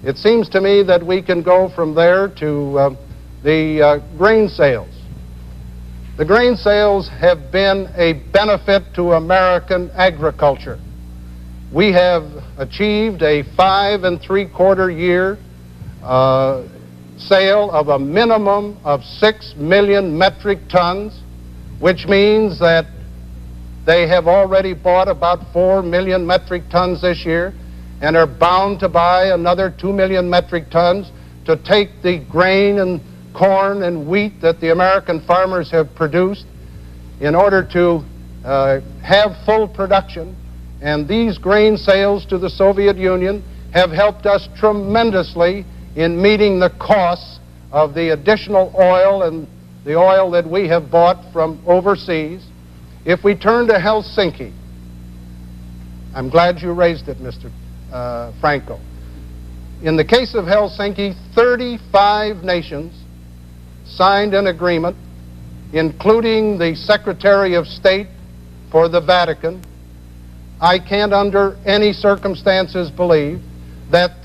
It seems to me that we can go from there to the grain sales. The grain sales have been a benefit to American agriculture. We have achieved a 5 3/4 year sale of a minimum of 6 million metric tons, which means that they have already bought about 4 million metric tons this year and are bound to buy another 2 million metric tons to take the grain and corn and wheat that the American farmers have produced in order to have full production. And these grain sales to the Soviet Union have helped us tremendously in meeting the costs of the additional oil and the oil that we have bought from overseas. If we turn to Helsinki, I'm glad you raised it, Mr. Franco. In the case of Helsinki, 35 nations signed an agreement, including the Secretary of State for the Vatican. I can't under any circumstances believe that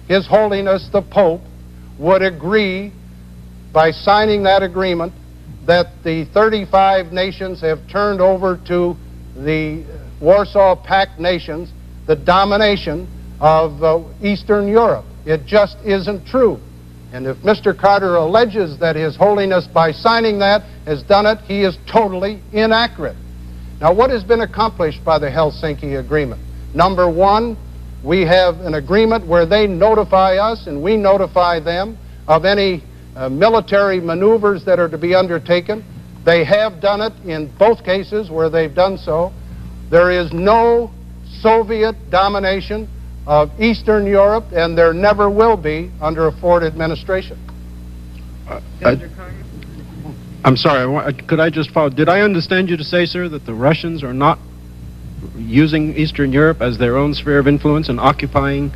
His Holiness the Pope would agree by signing that agreement that the 35 nations have turned over to the Warsaw Pact nations the domination of Eastern Europe. It just isn't true. And if Mr. Carter alleges that His Holiness, by signing that, has done it, he is totally inaccurate. Now, what has been accomplished by the Helsinki Agreement? Number one, we have an agreement where they notify us and we notify them of any military maneuvers that are to be undertaken. They have done it in both cases where they've done so. There is no Soviet domination of Eastern Europe, and there never will be under a Ford administration. I'm sorry, could I just follow? Did I understand you to say, sir, that the Russians are not using Eastern Europe as their own sphere of influence and occupying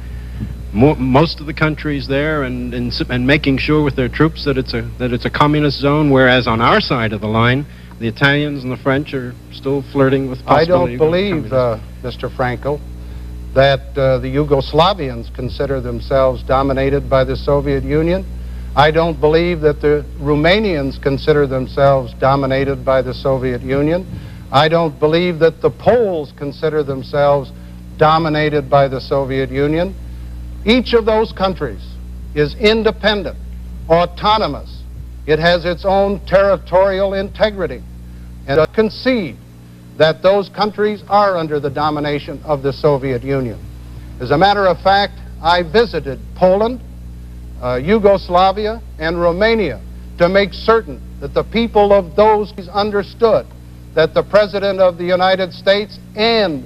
most of the countries there and making sure with their troops that it's a communist zone, whereas on our side of the line, the Italians and the French are still flirting with possibility? I don't believe, Mr. Franco, that the Yugoslavians consider themselves dominated by the Soviet Union. I don't believe that the Romanians consider themselves dominated by the Soviet Union. I don't believe that the Poles consider themselves dominated by the Soviet Union. Each of those countries is independent, autonomous. It has its own territorial integrity, and I concede that those countries are under the domination of the Soviet Union. As a matter of fact, I visited Poland, Yugoslavia, and Romania to make certain that the people of those understood that the President of the United States and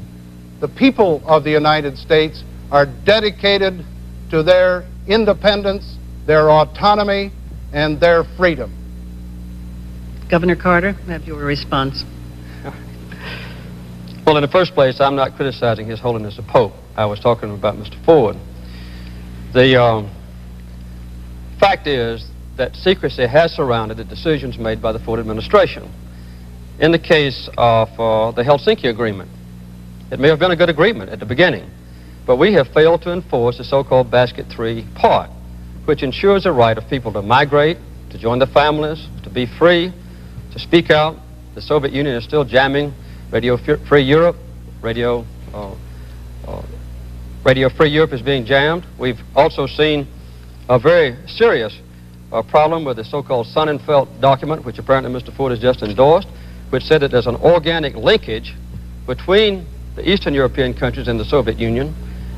the people of the United States are dedicated to their independence, their autonomy, and their freedom. Governor Carter, have your response. Well, in the first place, I'm not criticizing His Holiness the Pope. I was talking about Mr. Ford. The fact is that secrecy has surrounded the decisions made by the Ford administration. In the case of the Helsinki Agreement, it may have been a good agreement at the beginning, but we have failed to enforce the so-called Basket 3 part, which ensures the right of people to migrate, to join their families, to be free, to speak out. The Soviet Union is still jamming Radio Free Europe. Radio Free Europe is being jammed. We've also seen a very serious problem with the so-called Sonnenfeld document, which apparently Mr. Ford has just endorsed, which said that there's an organic linkage between the Eastern European countries and the Soviet Union.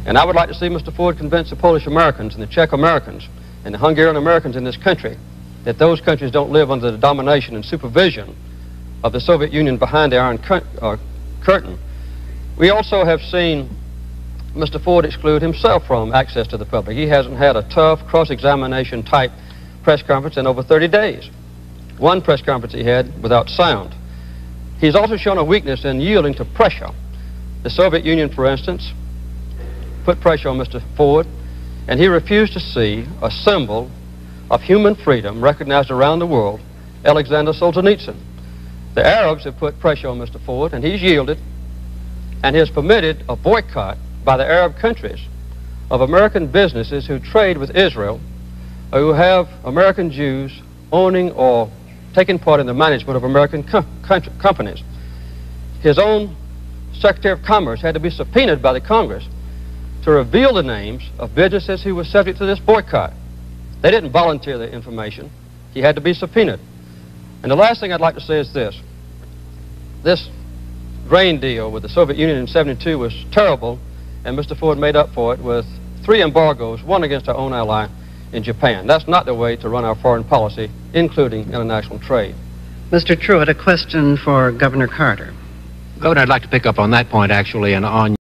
And I would like to see Mr. Ford convince the Polish Americans and the Czech Americans and the Hungarian Americans in this country that those countries don't live under the domination and supervision of the Soviet Union behind the Iron Curtain. We also have seen Mr. Ford exclude himself from access to the public. He hasn't had a tough cross-examination type press conference in over 30 days. One press conference he had without sound. He's also shown a weakness in yielding to pressure. The Soviet Union, for instance, put pressure on Mr. Ford, and he refused to see a symbol of human freedom recognized around the world, Alexander Solzhenitsyn. The Arabs have put pressure on Mr. Ford, and he's yielded, and has permitted a boycott by the Arab countries of American businesses who trade with Israel, or who have American Jews owning or taking part in the management of American companies. His own Secretary of Commerce had to be subpoenaed by the Congress to reveal the names of businesses who were subject to this boycott. They didn't volunteer the information. He had to be subpoenaed. And the last thing I'd like to say is this. This grain deal with the Soviet Union in '72 was terrible, and Mr. Ford made up for it with 3 embargoes, one against our own ally in Japan. That's not the way to run our foreign policy, including international trade. Mr. Truitt, a question for Governor Carter. Governor, I'd like to pick up on that point, actually, and on